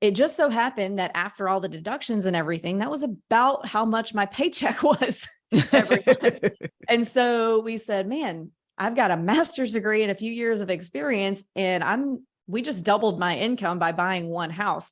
it just so happened that after all the deductions and everything, that was about how much my paycheck was every month. And so we said, man, I've got a master's degree and a few years of experience, and we just doubled my income by buying one house.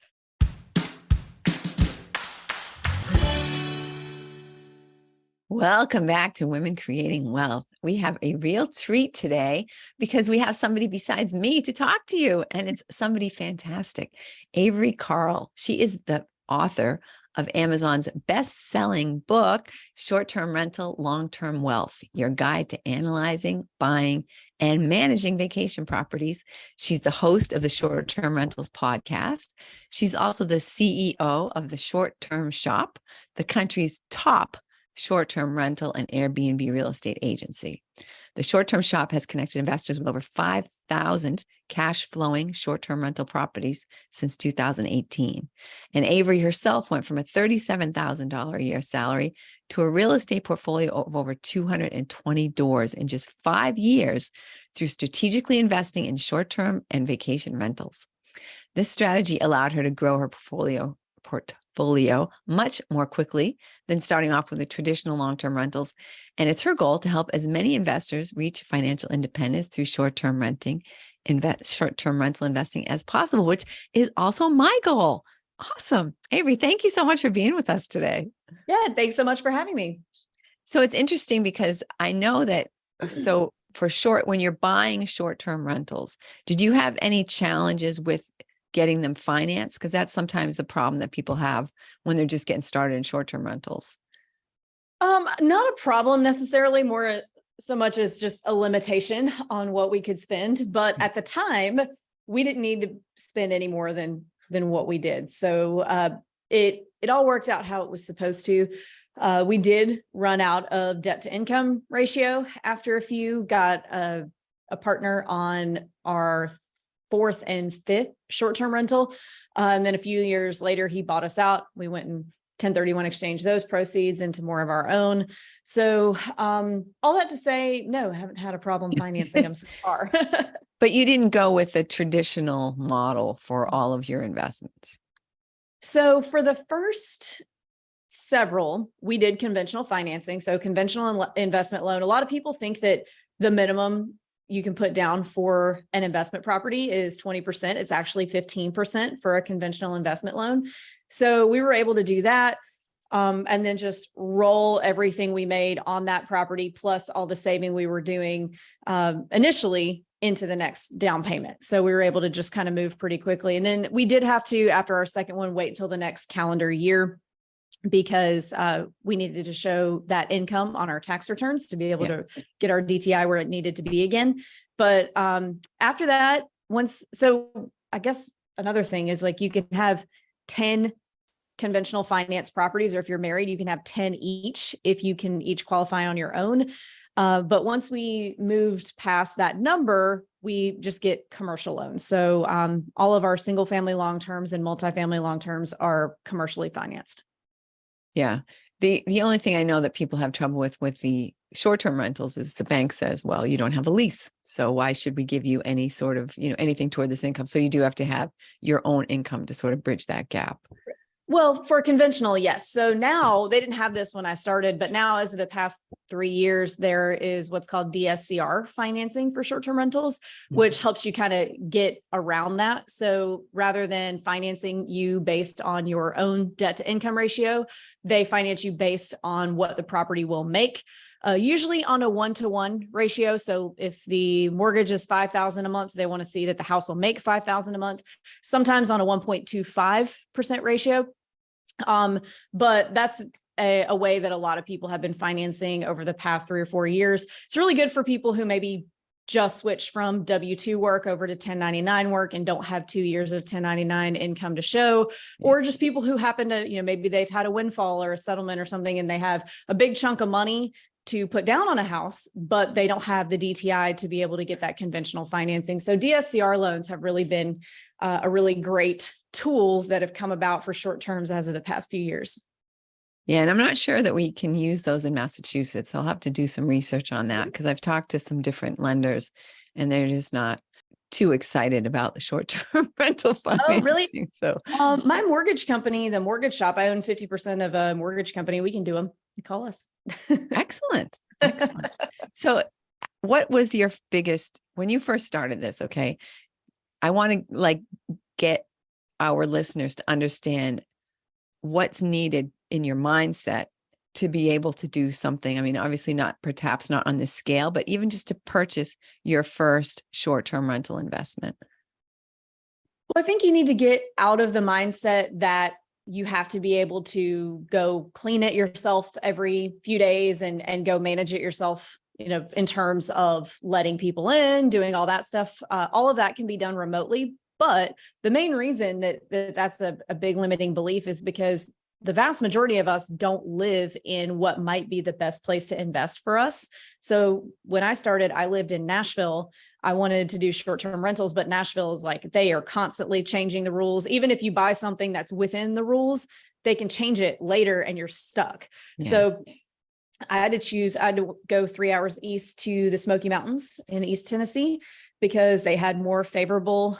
Welcome back to Women Creating Wealth. We have a real treat today because we have somebody besides me to talk to you, and it's somebody fantastic. Avery Carl. She is the author of Amazon's best-selling book, Short-Term Rental, Long-Term Wealth, Your Guide to Analyzing, Buying, and Managing Vacation Properties. She's the host of the Short-Term Rentals podcast. She's also the CEO of the Short-Term Shop, the country's top short-term rental and Airbnb real estate agency. The Short-Term Shop has connected investors with over 5,000 cash flowing short-term rental properties since 2018. And Avery herself went from a $37,000 a year salary to a real estate portfolio of over 220 doors in just 5 years through strategically investing in short-term and vacation rentals. This strategy allowed her to grow her portfolio much more quickly than starting off with the traditional long-term rentals. And it's her goal to help as many investors reach financial independence through short-term rental investing as possible, which is also my goal. Awesome. Avery, thank you so much for being with us today. Yeah, thanks so much for having me. So it's interesting because I know that, when you're buying short-term rentals, did you have any challenges with getting them financed? Because that's sometimes the problem that people have when they're just getting started in short-term rentals. Not a problem necessarily, more so much as just a limitation on what we could spend. But at the time, we didn't need to spend any more than what we did. So it all worked out how it was supposed to. We did run out of debt to income ratio after a few, got a partner on our 4th and 5th short-term rental. And then a few years later, he bought us out. We went and 1031 exchanged those proceeds into more of our own. So all that to say, no, I haven't had a problem financing them so far. But you didn't go with the traditional model for all of your investments. So for the first several, we did conventional financing. So conventional investment loan. A lot of people think that the minimum you can put down for an investment property is 20%. It's actually 15% for a conventional investment loan. So we were able to do that. And then just roll everything we made on that property, plus all the saving we were doing initially into the next down payment. So we were able to just kind of move pretty quickly. And then we did have to, after our second one, wait until the next calendar year, because we needed to show that income on our tax returns to be able to get our DTI where it needed to be again. But after that, I guess another thing is, like, you can have 10 conventional finance properties, or if you're married, you can have 10 each if you can each qualify on your own. But once we moved past that number, we just get commercial loans. So all of our single family long terms and multifamily long terms are commercially financed. Yeah. The only thing I know that people have trouble with the short-term rentals is the bank says, well, you don't have a lease. So why should we give you any sort of, anything toward this income? So you do have to have your own income to sort of bridge that gap. Well, for conventional, yes. So now, they didn't have this when I started, but now, as of the past 3 years, there is what's called DSCR financing for short-term rentals, which helps you kind of get around that. So rather than financing you based on your own debt to income ratio, they finance you based on what the property will make. Usually on a 1-to-1 ratio. So if the mortgage is $5,000 a month, they want to see that the house will make $5,000 a month, sometimes on a 1.25% ratio. But that's a way that a lot of people have been financing over the past 3 or 4 years. It's really good for people who maybe just switch from W-2 work over to 1099 work and don't have 2 years of 1099 income to show, or just people who happen to, maybe they've had a windfall or a settlement or something, and they have a big chunk of money to put down on a house, but they don't have the DTI to be able to get that conventional financing. So DSCR loans have really been a really great tool that have come about for short terms as of the past few years. Yeah, and I'm not sure that we can use those in Massachusetts. I'll have to do some research on that, because I've talked to some different lenders and they're just not too excited about the short-term rental Oh, really? financing. So My mortgage company, the mortgage shop, I own 50% of a mortgage company. We can do them. Call us. excellent. Excellent. So what was your biggest, when you first started this? Okay. I want to like get our listeners to understand what's needed in your mindset to be able to do something. I mean, obviously not, perhaps not on this scale, but even just to purchase your first short-term rental investment. Well, I think you need to get out of the mindset that you have to be able to go clean it yourself every few days and go manage it yourself, in terms of letting people in, doing all that stuff. All of that can be done remotely. But the main reason that's a big limiting belief is because the vast majority of us don't live in what might be the best place to invest for us. So when I started, I lived in Nashville. I wanted to do short-term rentals, but Nashville is like, they are constantly changing the rules. Even if you buy something that's within the rules, they can change it later and you're stuck. Yeah. So I had to go 3 hours east to the Smoky Mountains in East Tennessee because they had more favorable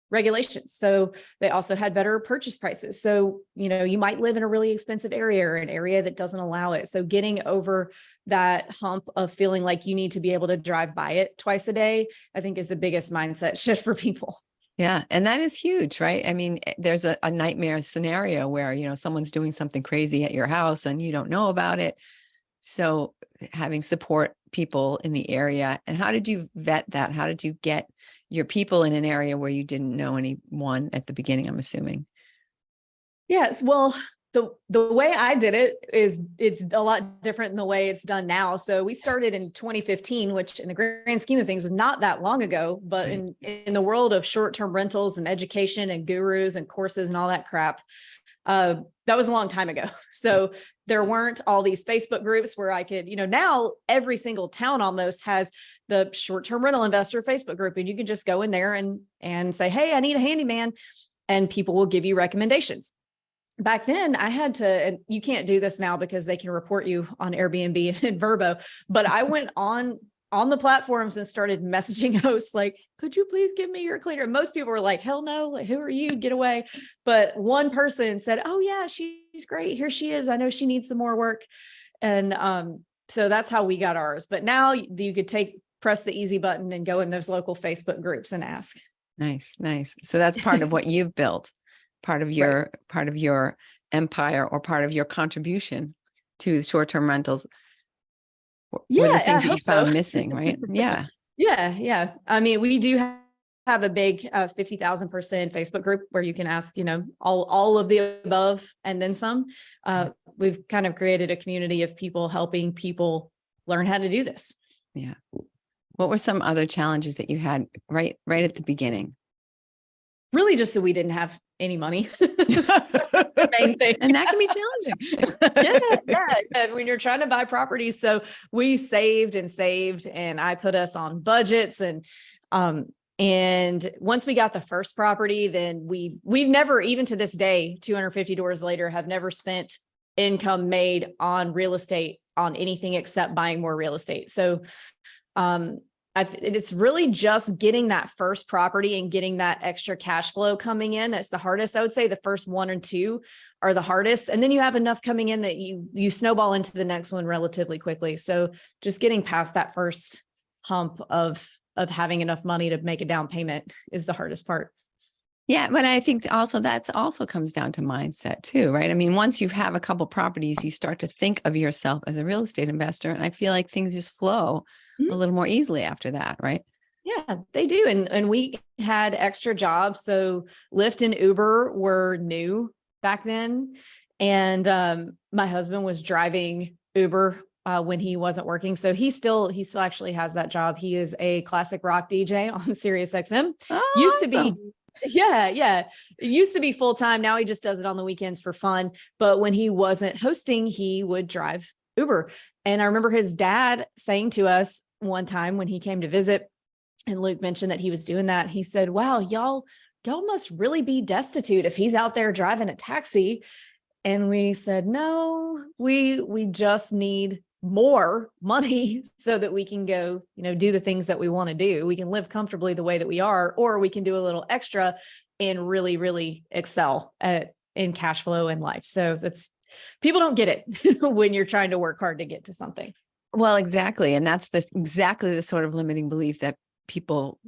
regulations. So they also had better purchase prices. So, you might live in a really expensive area or an area that doesn't allow it. So getting over that hump of feeling like you need to be able to drive by it twice a day, I think is the biggest mindset shift for people. Yeah. And that is huge, right? I mean, there's a nightmare scenario where, someone's doing something crazy at your house and you don't know about it. So having support people in the area. And how did you vet that? How did you get your people in an area where you didn't know anyone at the beginning, I'm assuming? Yes. Well, the way I did it it's a lot different than the way it's done now. So we started in 2015, which in the grand scheme of things was not that long ago, but Right. in the world of short-term rentals and education and gurus and courses and all that crap, that was a long time ago. So there weren't all these Facebook groups where I could, now every single town almost has the short-term rental investor Facebook group, and you can just go in there and say, hey, I need a handyman, and people will give you recommendations. Back then I had to, and you can't do this now because they can report you on Airbnb and Verbo, but I went on the platforms and started messaging hosts like, could you please give me your cleaner? Most people were like, hell no, like, who are you? Get away. But one person said, oh yeah, she's great. Here she is. I know she needs some more work. And so that's how we got ours. But now you could press the easy button and go in those local Facebook groups and ask. Nice, nice. So that's part of what you've built, part of your Right. part of your empire, or part of your contribution to the short-term rentals. Were the Yeah, I things that you hope so. found missing, right? Yeah. Yeah. I mean, we do have a big 50,000 person Facebook group where you can ask, all of the above and then some. We've kind of created a community of people helping people learn how to do this. Yeah. What were some other challenges that you had right at the beginning? Really just so we didn't have any money. The main thing. And that can be challenging. Yeah. When you're trying to buy properties. So we saved, and I put us on budgets, and once we got the first property, then we've never, even to this day, 250 doors later, have never spent income made on real estate on anything except buying more real estate. So it's really just getting that first property and getting that extra cash flow coming in. That's the hardest. I would say the first 1 or 2 are the hardest. And then you have enough coming in that you snowball into the next one relatively quickly. So just getting past that first hump of having enough money to make a down payment is the hardest part. Yeah, but I think that's also comes down to mindset too, right? I mean, once you have a couple properties, you start to think of yourself as a real estate investor, and I feel like things just flow a little more easily after that, right? Yeah, they do. And we had extra jobs. So Lyft and Uber were new back then. And my husband was driving Uber when he wasn't working. So he still actually has that job. He is a classic rock DJ on Sirius XM. Oh, Used to awesome. be. Yeah. It used to be full time. Now he just does it on the weekends for fun. But when he wasn't hosting, he would drive Uber. And I remember his dad saying to us one time when he came to visit, and Luke mentioned that he was doing that, he said, wow, y'all must really be destitute if he's out there driving a taxi. And we said, no, we just need more money so that we can go, do the things that we want to do. We can live comfortably the way that we are, or we can do a little extra and really, really excel in cash flow in life. So people don't get it when you're trying to work hard to get to something. Well, exactly. And that's exactly the sort of limiting belief that people,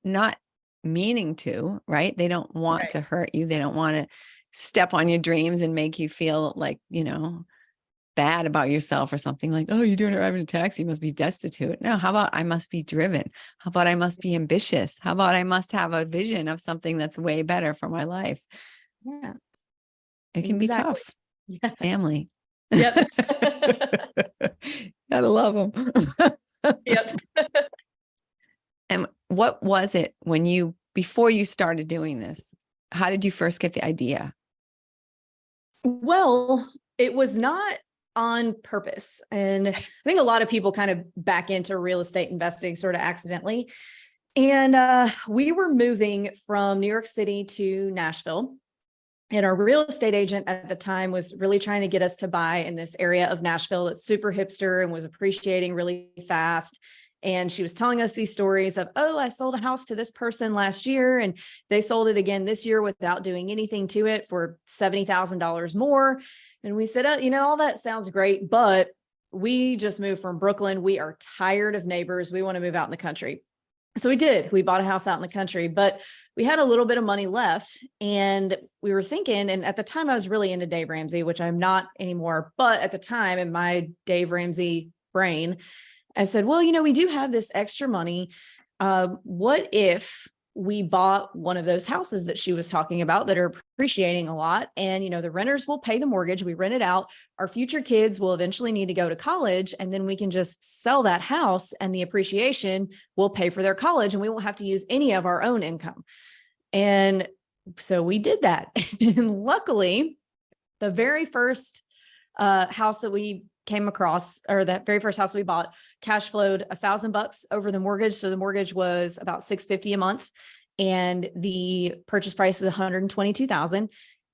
not meaning to, right? They don't want to hurt you. They don't want to step on your dreams and make you feel like, bad about yourself or something like, oh, you're driving a taxi, you must be destitute. No, how about I must be driven? How about I must be ambitious? How about I must have a vision of something that's way better for my life? Yeah. It can be tough. Yeah. Family. Yep. Gotta love them. Yep. And what was it before you started doing this? How did you first get the idea? Well, it was not on purpose. And I think a lot of people kind of back into real estate investing sort of accidentally. And we were moving from New York City to Nashville. And our real estate agent at the time was really trying to get us to buy in this area of Nashville that's super hipster and was appreciating really fast. And she was telling us these stories of, oh, I sold a house to this person last year and they sold it again this year without doing anything to it for $70,000 more. And we said, oh, all that sounds great, but we just moved from Brooklyn. We are tired of neighbors. We want to move out in the country. So we did. We bought a house out in the country, but we had a little bit of money left and we were thinking, and at the time I was really into Dave Ramsey, which I'm not anymore. But at the time in my Dave Ramsey brain, I said, well, we do have this extra money. What if we bought one of those houses that she was talking about that are appreciating a lot? And, the renters will pay the mortgage. We rent it out. Our future kids will eventually need to go to college. And then we can just sell that house and the appreciation will pay for their college and we won't have to use any of our own income. And so we did that. And luckily, the very first house that we came across, or that very first house we bought, cash flowed $1,000 over the mortgage. So the mortgage was about $650 a month and the purchase price is $122,000.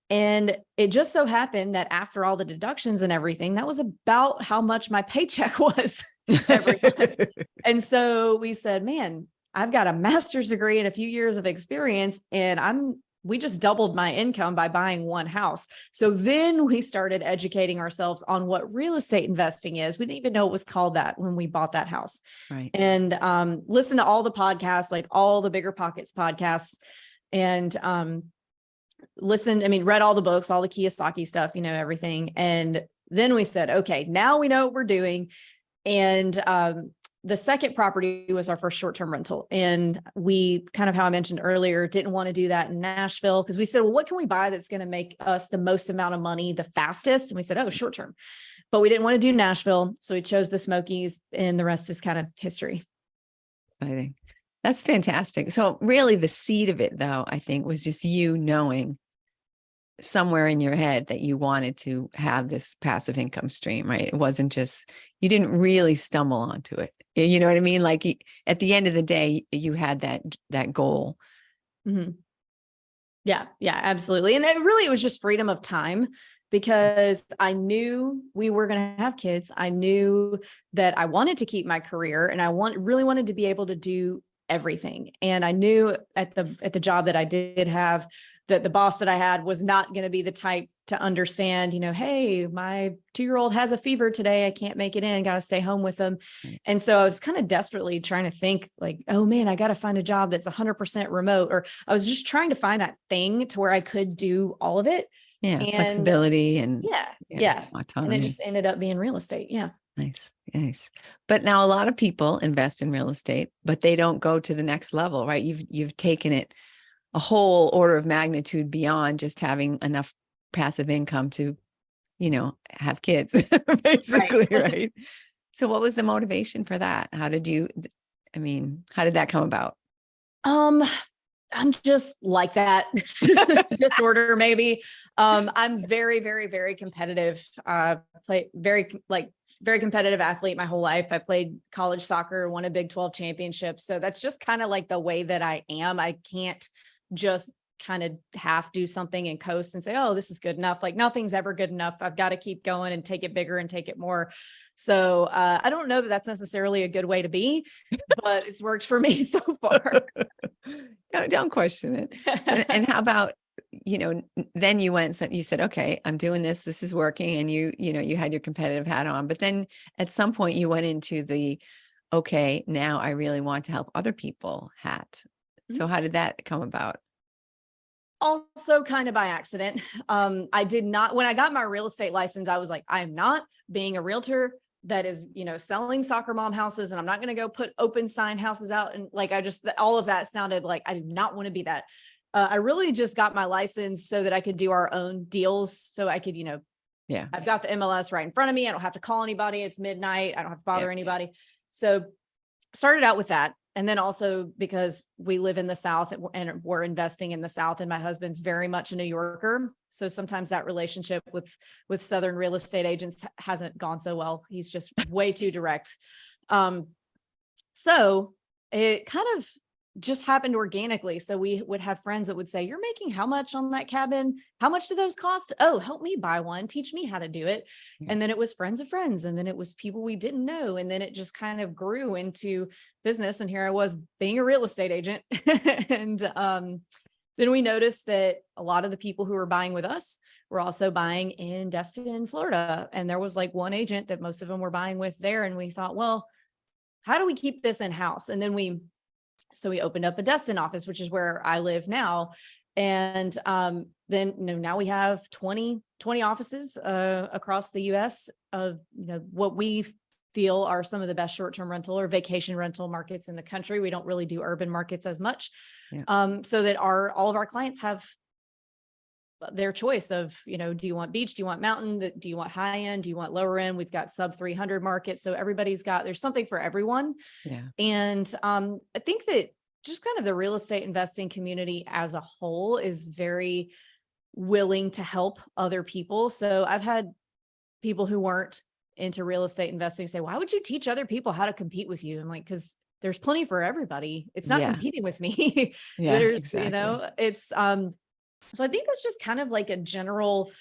And it just so happened that after all the deductions and everything, that was about how much my paycheck was every month. And so we said, man, I've got a master's degree and a few years of experience and we just doubled my income by buying one house. So then we started educating ourselves on what real estate investing is. We didn't even know it was called that when we bought that house. Right. And listen to all the podcasts, like all the Bigger Pockets podcasts, and read all the books, all the Kiyosaki stuff, everything. And then we said, okay, now we know what we're doing. And the second property was our first short-term rental. And we kind of, how I mentioned earlier, didn't want to do that in Nashville because we said, well, what can we buy that's going to make us the most amount of money the fastest? And we said, oh, short-term. But we didn't want to do Nashville. So we chose the Smokies and the rest is kind of history. Exciting. That's fantastic. So really the seed of it, though, I think was just you knowing somewhere in your head that you wanted to have this passive income stream, right? It wasn't just, you didn't really stumble onto it. You know what I mean? Like at the end of the day, you had that goal. Mm-hmm. Yeah, absolutely. And it was just freedom of time because I knew we were going to have kids. I knew that I wanted to keep my career and I really wanted to be able to do everything. And I knew at the job that I did have that the boss that I had was not going to be the type to understand, hey, my 2-year-old has a fever today. I can't make it in. Got to stay home with them. And so I was kind of desperately trying to think like, oh man, I got to find a job that's 100% remote. Or I was just trying to find that thing to where I could do all of it. Yeah. And flexibility and And autonomy. it just ended up being real estate. Yeah. Nice. But now a lot of people invest in real estate, but they don't go to the next level, right? You've taken it a whole order of magnitude beyond just having enough passive income to, have kids, basically, right? So what was the motivation for that? How did that come about? I'm just like that disorder, maybe. I'm very, very, very competitive. Very competitive athlete my whole life. I played college soccer, won a Big 12 championship. So that's just kind of like the way that I am. I can't just kind of half do something and coast and say, oh, this is good enough. Like nothing's ever good enough. I've got to keep going and take it bigger and take it more. So I don't know that that's necessarily a good way to be, but it's worked for me so far. No, don't question it. And how about, then you went, you said, okay, I'm doing this. This is working. And you had your competitive hat on, but then at some point you went into the, okay, now I really want to help other people hat. So how did that come about? Also kind of by accident. I did not, when I got my real estate license, I was like, I'm not being a realtor that is, selling soccer mom houses, and I'm not going to go put open sign houses out. And like, all of that sounded like I do not want to be that. I really just got my license so that I could do our own deals. So I could, Yeah. I've got the MLS right in front of me. I don't have to call anybody. It's midnight. I don't have to bother anybody. So started out with that. And then also because we live in the South and we're investing in the South, and my husband's very much a New Yorker. So sometimes that relationship with Southern real estate agents hasn't gone so well. He's just way too direct. So it kind of just happened organically. So we would have friends that would say, you're making how much on that cabin? How much do those cost? Oh, help me buy one. Teach me how to do it. Yeah. And then it was friends of friends. And then it was people we didn't know. And then it just kind of grew into business. And here I was being a real estate agent. And then we noticed that a lot of the people who were buying with us were also buying in Destin, Florida. And there was like one agent that most of them were buying with there. And we thought, well, how do we keep this in-house? And then we opened up a Destin office, which is where I live now. And then now we have 20 offices across the US of what we feel are some of the best short-term rental or vacation rental markets in the country. We don't really do urban markets as much. Yeah. So that all of our clients have their choice of, do you want beach? Do you want mountain? Do you want high end? Do you want lower end? We've got sub 300 markets. So there's something for everyone. Yeah. And I think that just kind of the real estate investing community as a whole is very willing to help other people. So I've had people who weren't into real estate investing say, why would you teach other people how to compete with you? I'm like, because there's plenty for everybody. It's not competing with me. Yeah, There's, exactly. it's, so I think that's just kind of like a general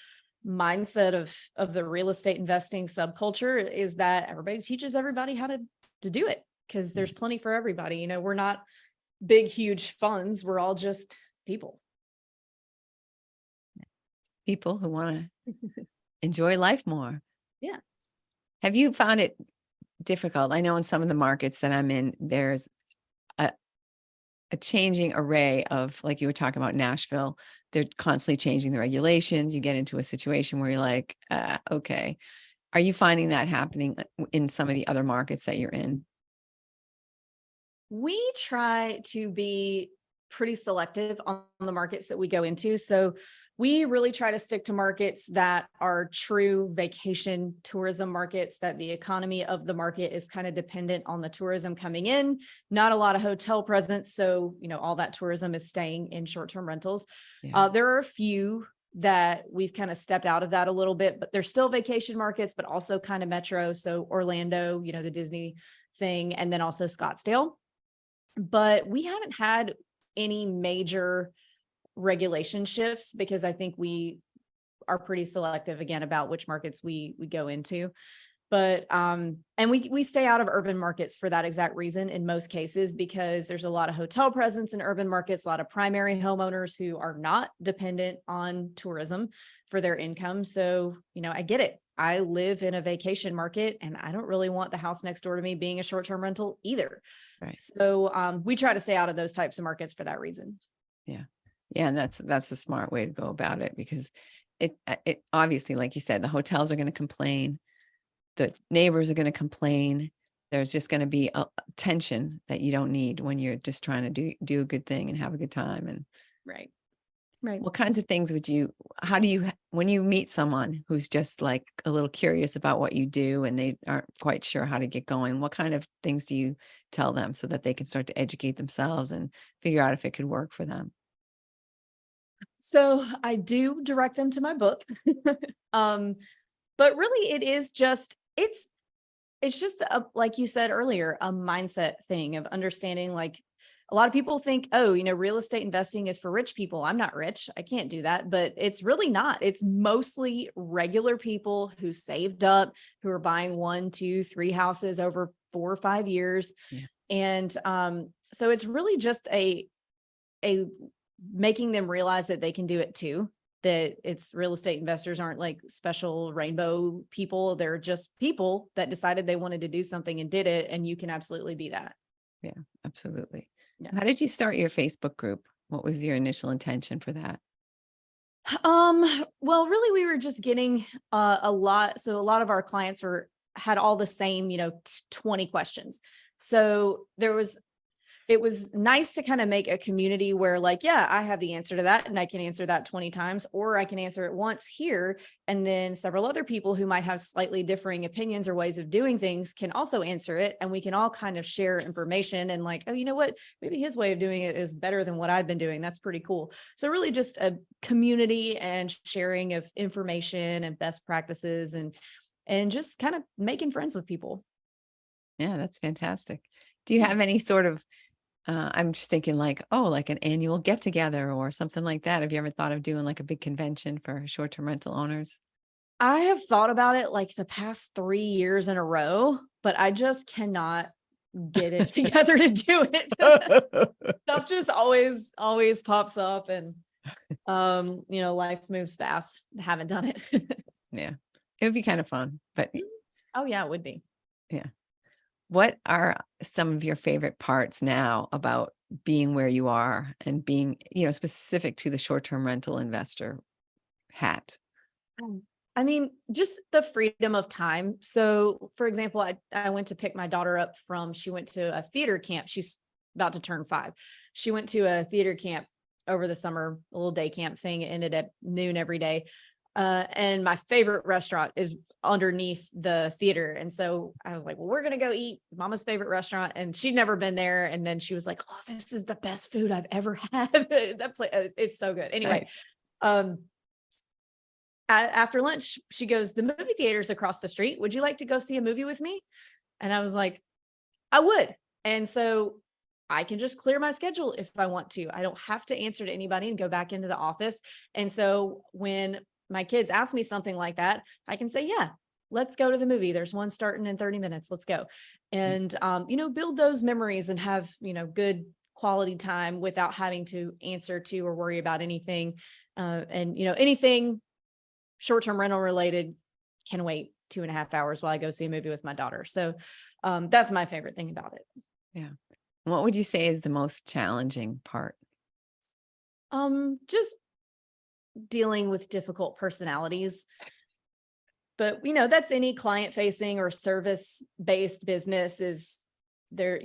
mindset of the real estate investing subculture, is that everybody teaches everybody how to do it, because there's plenty for everybody. We're not big, huge funds. We're all just people. People who want to enjoy life more. Yeah. Have you found it difficult? I know in some of the markets that I'm in, there's a changing array of, like you were talking about Nashville, they're constantly changing the regulations. You get into a situation where you're like, okay. Are you finding that happening in some of the other markets that you're in? We try to be pretty selective on the markets that we go into. So we really try to stick to markets that are true vacation tourism markets, that the economy of the market is kind of dependent on the tourism coming in, not a lot of hotel presence. So, all that tourism is staying in short-term rentals. Yeah. There are a few that we've kind of stepped out of that a little bit, but they're still vacation markets, but also kind of metro. So Orlando, the Disney thing, and then also Scottsdale. But we haven't had any major regulation shifts, because I think we are pretty selective again about which markets we go into. But and we stay out of urban markets for that exact reason in most cases, because there's a lot of hotel presence in urban markets, a lot of primary homeowners who are not dependent on tourism for their income. So, I get it. I live in a vacation market and I don't really want the house next door to me being a short-term rental either. Right. So we try to stay out of those types of markets for that reason. Yeah. Yeah. And that's a smart way to go about it, because it obviously, like you said, the hotels are going to complain. The neighbors are going to complain. There's just going to be a tension that you don't need when you're just trying to do a good thing and have a good time. And Right. what kinds of things when you meet someone who's just like a little curious about what you do and they aren't quite sure how to get going, what kind of things do you tell them so that they can start to educate themselves and figure out if it could work for them? So I do direct them to my book. But really it's just like you said earlier, a mindset thing of understanding, like, a lot of people think, oh, real estate investing is for rich people. I'm not rich. I can't do that, but it's really not. It's mostly regular people who saved up, who are buying 1, 2, 3 houses over 4 or 5 years. Yeah. And so it's really just a making them realize that they can do it too, that it's real estate investors aren't like special rainbow people. They're just people that decided they wanted to do something and did it. And you can absolutely be that. Yeah, absolutely. Yeah. How did you start your Facebook group? What was your initial intention for that? Well, really, we were just getting a lot. So a lot of our clients had all the same, 20 questions. So it was nice to kind of make a community where like, yeah, I have the answer to that and I can answer that 20 times, or I can answer it once here. And then several other people who might have slightly differing opinions or ways of doing things can also answer it. And we can all kind of share information and like, oh, you know what, maybe his way of doing it is better than what I've been doing. That's pretty cool. So really just a community and sharing of information and best practices and just kind of making friends with people. Yeah, that's fantastic. Do you have any sort of I'm just thinking like, oh, like an annual get together or something like that. Have you ever thought of doing like a big convention for short-term rental owners? I have thought about it like the past 3 years in a row, but I just cannot get it together to do it. Stuff just always pops up and life moves fast. Haven't done it. Yeah, it would be kind of fun, but Oh yeah, it would be. yeah. What are some of your favorite parts now about being where you are and being, specific to the short-term rental investor hat? I mean, just the freedom of time. So, for example, I went to pick my daughter up she went to a theater camp. She's about to turn 5. She went to a theater camp over the summer, a little day camp thing. It ended at noon every day. And my favorite restaurant is underneath the theater. And so I was like, well, we're going to go eat mama's favorite restaurant. And she'd never been there. And then she was like, oh, this is the best food I've ever had. That place, it's so good. Anyway, Nice. after lunch, she goes, the movie theater's across the street. Would you like to go see a movie with me? And I was like, I would. And so I can just clear my schedule if I want to. I don't have to answer to anybody and go back into the office. And so when my kids ask me something like that, I can say, yeah, let's go to the movie. There's one starting in 30 minutes. Let's go. And, build those memories and have, good quality time without having to answer to or worry about anything. Anything short-term rental related can wait 2.5 hours while I go see a movie with my daughter. So that's my favorite thing about it. Yeah. What would you say is the most challenging part? Just dealing with difficult personalities. But that's any client facing or service based business is there,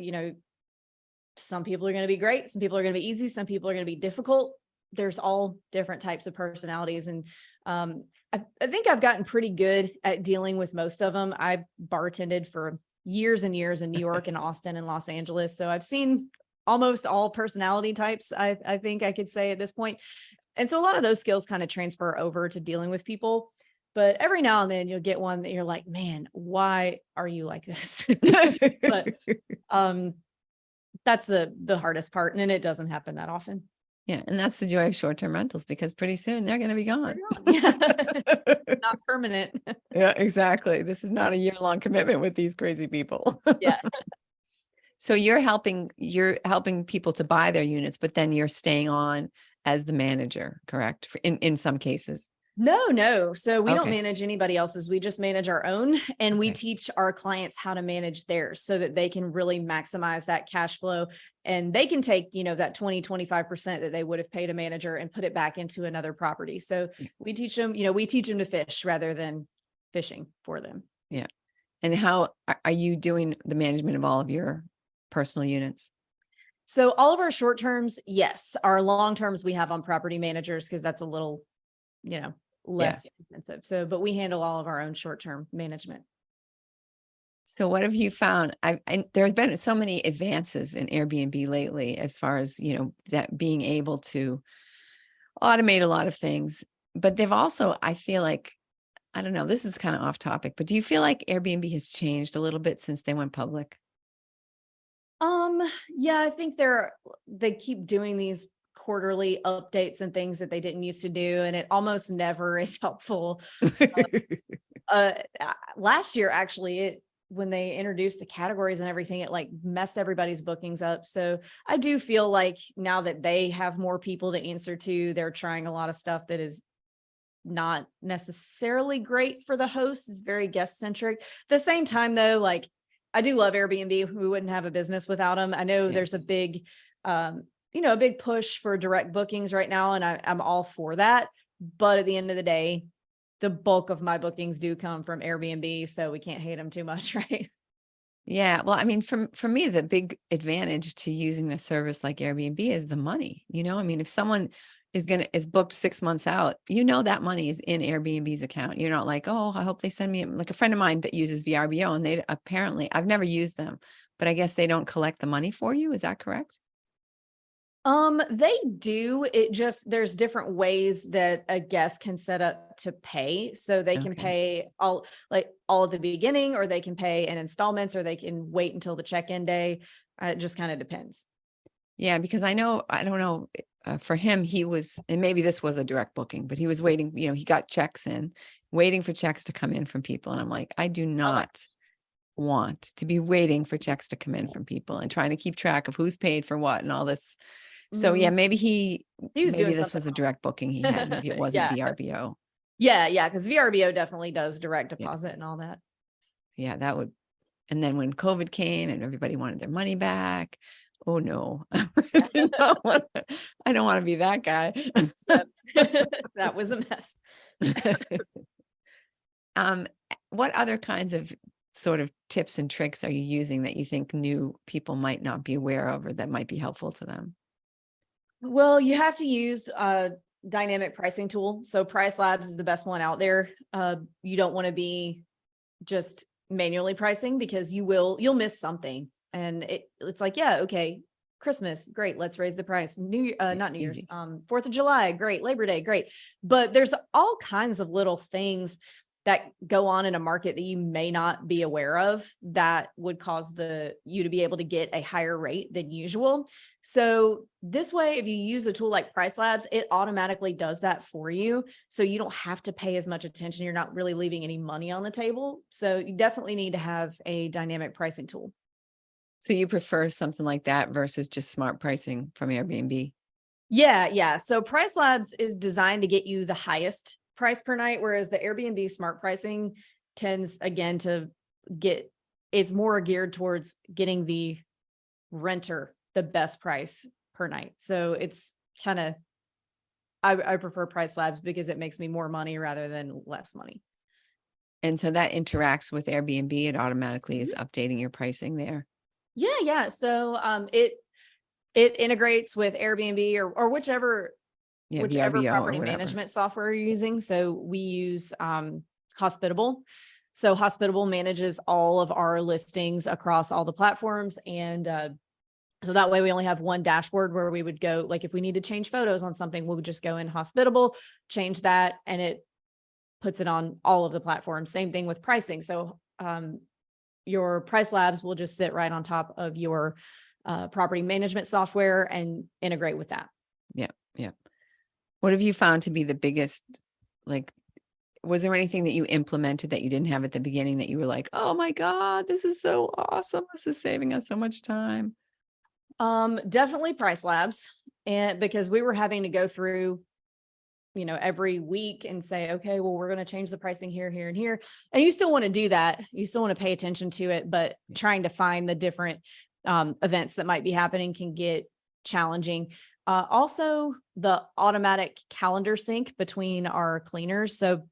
some people are going to be great. Some people are going to be easy. Some people are going to be difficult. There's all different types of personalities. And I think I've gotten pretty good at dealing with most of them. I bartended for years and years in New York and Austin and Los Angeles. So I've seen almost all personality types, I think I could say at this point. And so a lot of those skills kind of transfer over to dealing with people. But every now and then you'll get one that you're like, man, why are you like this? But that's the hardest part. And it doesn't happen that often. Yeah. And that's the joy of short-term rentals, because pretty soon they're going to be gone. Yeah. Not permanent. Yeah, exactly. This is not a year-long commitment with these crazy people. Yeah. So you're helping people to buy their units, but then you're staying on as the manager, correct? In some cases. No. So we don't Okay. manage anybody else's. We just manage our own, and we Okay. teach our clients how to manage theirs so that they can really maximize that cash flow, and they can take, that 20-25% that they would have paid a manager and put it back into another property. So we teach them, to fish rather than fishing for them. Yeah. And how are you doing the management of all of your personal units? So all of our short terms, yes. Our long terms we have on property managers because that's a little, less expensive. So, but we handle all of our own short term management. So what have you found? There's been so many advances in Airbnb lately, as far as, that being able to automate a lot of things, but they've also, I feel like, I don't know, this is kind of off topic, but do you feel like Airbnb has changed a little bit since they went public? Yeah, I think they keep doing these quarterly updates and things that they didn't used to do, and it almost never is helpful. Last year, actually, when they introduced the categories and everything, it like messed everybody's bookings up. So I do feel like now that they have more people to answer to, they're trying a lot of stuff that is not necessarily great for the host. It's very guest centric. At the same time, though, like I do love Airbnb. We wouldn't have a business without them. I know Yeah. there's a big, a big push for direct bookings right now, and I'm all for that. But at the end of the day, the bulk of my bookings do come from Airbnb, so we can't hate them too much, right? Yeah. Well, I mean, for me, the big advantage to using a service like Airbnb is the money. I mean, if someone is booked 6 months out, that money is in Airbnb's account. You're not like, oh, I hope they send me, like a friend of mine that uses VRBO, and they apparently, I've never used them, but I guess they don't collect the money for you. Is that correct? They do. There's different ways that a guest can set up to pay. So they can Okay. pay all at the beginning, or they can pay in installments, or they can wait until the check-in day. It just kind of depends. Yeah, because I don't know, for him, and maybe this was a direct booking, but he was waiting, he got checks in, waiting for checks to come in from people. And I'm like, I do Okay. not want to be waiting for checks to come in from people and trying to keep track of who's paid for what and all this. So yeah, Mhm. He was maybe doing this something was a direct booking he had. Maybe it wasn't Yeah. VRBO. Yeah, because VRBO definitely does direct Yeah. deposit and all that. Yeah, that would. And then when COVID came and everybody wanted their money back, oh no, I don't want to be that guy. Yep. That was a mess. Um, what other kinds of sort of tips and tricks are you using that you think new people might not be aware of or that might be helpful to them? Well, you have to use a dynamic pricing tool. So Price Labs is the best one out there. You don't want to be just manually pricing, because you'll miss something. And it's like, yeah, okay, Christmas, great, let's raise the price. Yeah, Not New Year's, easy. 4th of July, great, Labor Day, great. But there's all kinds of little things that go on in a market that you may not be aware of that would cause you to be able to get a higher rate than usual. So this way, if you use a tool like Price Labs, it automatically does that for you. So you don't have to pay as much attention. You're not really leaving any money on the table. So you definitely need to have a dynamic pricing tool. So you prefer something like that versus just smart pricing from Airbnb? Yeah. So Price Labs is designed to get you the highest price per night, whereas the Airbnb smart pricing tends again it's more geared towards getting the renter the best price per night. So it's kind of, I prefer Price Labs because it makes me more money rather than less money. And so that interacts with Airbnb. It automatically is Mhm. updating your pricing there. Yeah. So it integrates with Airbnb or Yeah, whichever VRBO or property whatever. management software you're using. So we use Hospitable. So Hospitable manages all of our listings across all the platforms. And so that way we only have one dashboard where we would go, like if we need to change photos on something, we would just go in Hospitable, change that, and it puts it on all of the platforms. Same thing with pricing. So your Price Labs will just sit right on top of your property management software and integrate with that. Yeah. Yeah. What have you found to be the biggest, like, was there anything that you implemented that you didn't have at the beginning that you were like, oh my God, this is so awesome. This is saving us so much time. Definitely Price Labs. And because we were having to go through, every week and say, okay, well, we're going to change the pricing here, here, and here. And you still want to do that. You still want to pay attention to it, but trying to find the different events that might be happening can get challenging. Also, the automatic calendar sync between our cleaners. So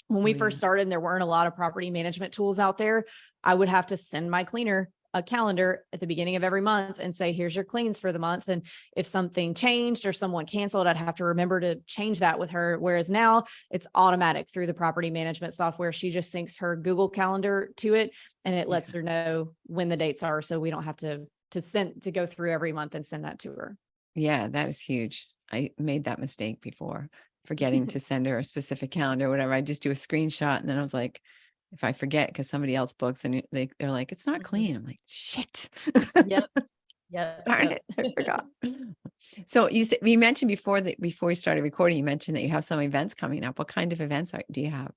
when Oh we yeah. first started and there weren't a lot of property management tools out there, I would have to send my cleaner a calendar at the beginning of every month and say, here's your cleans for the month. And if something changed or someone canceled, I'd have to remember to change that with her. Whereas now it's automatic through the property management software. She just syncs her Google Calendar to it and it lets her know when the dates are. So we don't have to go through every month and send that to her. Yeah, that is huge. I made that mistake before, forgetting to send her a specific calendar or whatever. I just do a screenshot and then I was like, if I forget, because somebody else books and they're like, it's not Mhm. clean. I'm like, shit. Yep. Yep. Darn Yep. it, I forgot. So you mentioned before we started recording, you mentioned that you have some events coming up. What kind of events do you have?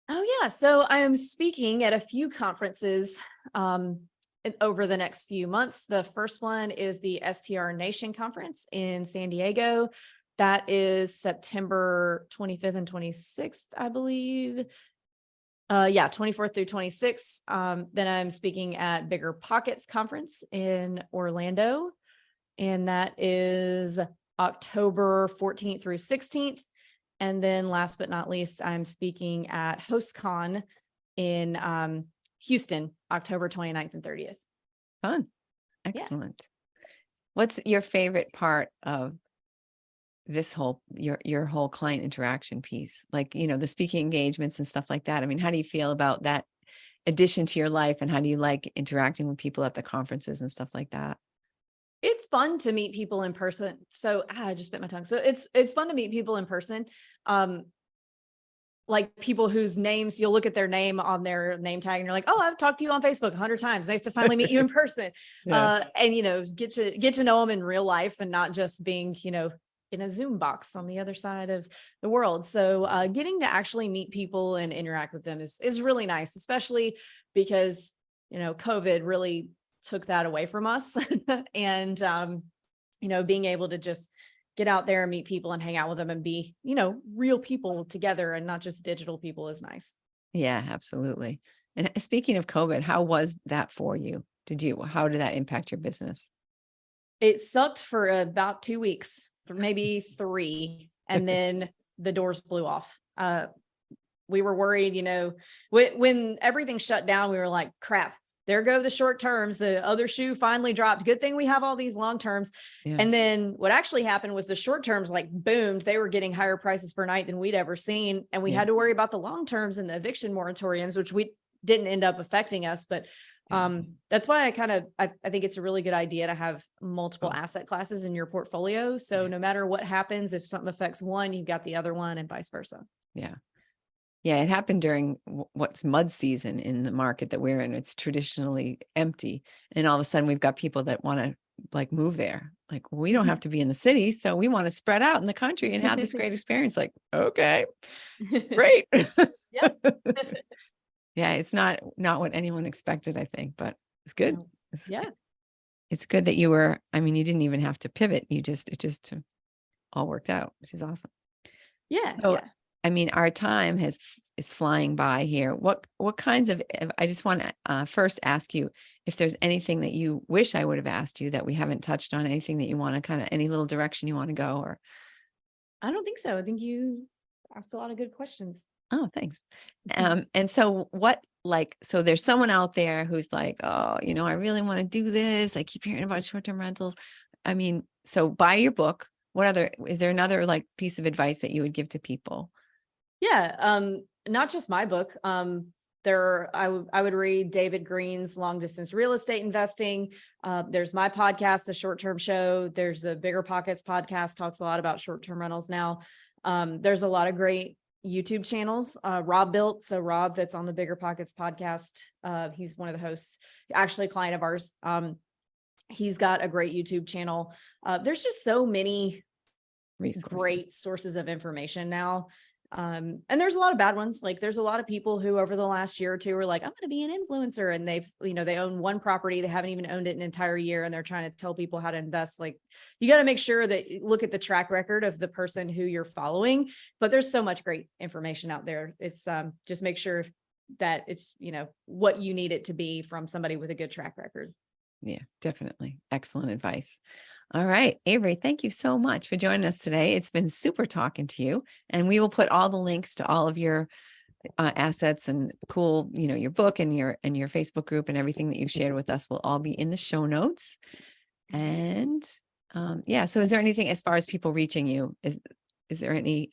Oh yeah. So I am speaking at a few conferences over the next few months. The first one is the STR Nation Conference in San Diego. That is September 25th and 26th, I believe. Yeah, 24th through 26th. Then I'm speaking at Bigger Pockets Conference in Orlando, and that is October 14th through 16th. And then last but not least, I'm speaking at HostCon in Houston, October 29th and 30th. Fun. Yeah. Excellent. What's your favorite part of this whole your whole client interaction piece? Like, the speaking engagements and stuff like that. I mean, how do you feel about that addition to your life, and how do you like interacting with people at the conferences and stuff like that? It's fun to meet people in person. So I just bit my tongue. So it's fun to meet people in person. Like people whose names you'll look at their name on their name tag and you're like, oh, I've talked to you on Facebook 100 times. Nice to finally meet you in person. Yeah. And get to know them in real life and not just being, in a Zoom box on the other side of the world. So getting to actually meet people and interact with them is really nice, especially because, COVID really took that away from us. And, being able to just get out there and meet people and hang out with them and be, real people together and not just digital people is nice. Yeah, absolutely. And speaking of COVID, how was that for you? How did that impact your business? It sucked for about 2 weeks, maybe 3, and then the doors blew off. We were worried, when everything shut down, we were like, crap, there go the short terms. The other shoe finally dropped. Good thing we have all these long terms. Yeah. And then what actually happened was the short terms like boomed. They were getting higher prices per night than we'd ever seen. And we Yeah. had to worry about the long terms and the eviction moratoriums, which we didn't end up affecting us. But that's why I think it's a really good idea to have multiple asset classes in your portfolio. So no matter what happens, if something affects one, you've got the other one and vice versa. Yeah. Yeah, it happened during what's mud season in the market that we're in. It's traditionally empty. And all of a sudden we've got people that want to like move there. Like, we don't have to be in the city. So we want to spread out in the country and have this great experience. Like, okay, great. Yep. Yeah, it's not what anyone expected, I think, but it's good. Yeah. It's good that you didn't even have to pivot. It just all worked out, which is awesome. Yeah. So, Yeah. Our time is flying by here. What kinds of, I just want to first ask you if there's anything that you wish I would have asked you that we haven't touched on, anything that you want to any little direction you want to go, or. I don't think so. I think you asked a lot of good questions. Oh, thanks. And so so there's someone out there who's like, oh, I really want to do this. I keep hearing about short-term rentals. I mean, so buy your book. Is there another piece of advice that you would give to people? Yeah. Not just my book. I would read David Green's Long Distance Real Estate Investing. There's my podcast, The Short Term Show. There's the Bigger Pockets podcast, talks a lot about short-term rentals now. There's a lot of great YouTube channels. Rob built. So Rob, that's on the Bigger Pockets podcast. He's one of the hosts, actually a client of ours. He's got a great YouTube channel. There's just so many great sources of information now. And there's a lot of bad ones. Like there's a lot of people who over the last year or two are like, I'm going to be an influencer. And they own one property. They haven't even owned it an entire year. And they're trying to tell people how to invest. Like you got to make sure that you look at the track record of the person who you're following, but there's so much great information out there. It's just make sure that it's, what you need it to be from somebody with a good track record. Yeah, definitely. Excellent advice. All right, Avery, thank you so much for joining us today. It's been super talking to you, and we will put all the links to all of your assets and cool, your book and your Facebook group and everything that you've shared with us will all be in the show notes. And so is there anything as far as people reaching you? Is there any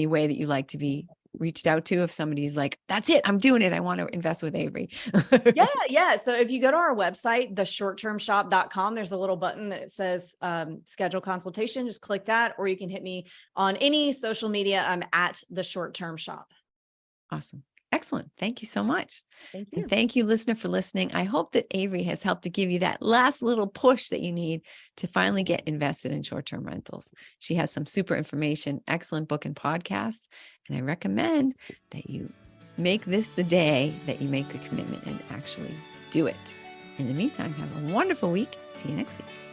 way that you like to be reached out to if somebody's like, that's it, I'm doing it, I want to invest with Avery? Yeah. So if you go to our website, theshorttermshop.com, there's a little button that says schedule consultation. Just click that, or you can hit me on any social media. I'm at The Short Term Shop. Awesome. Excellent. Thank you so much. Thank you. And thank you, listener, for listening. I hope that Avery has helped to give you that last little push that you need to finally get invested in short-term rentals. She has some super information, excellent book and podcast. And I recommend that you make this the day that you make the commitment and actually do it. In the meantime, have a wonderful week. See you next week.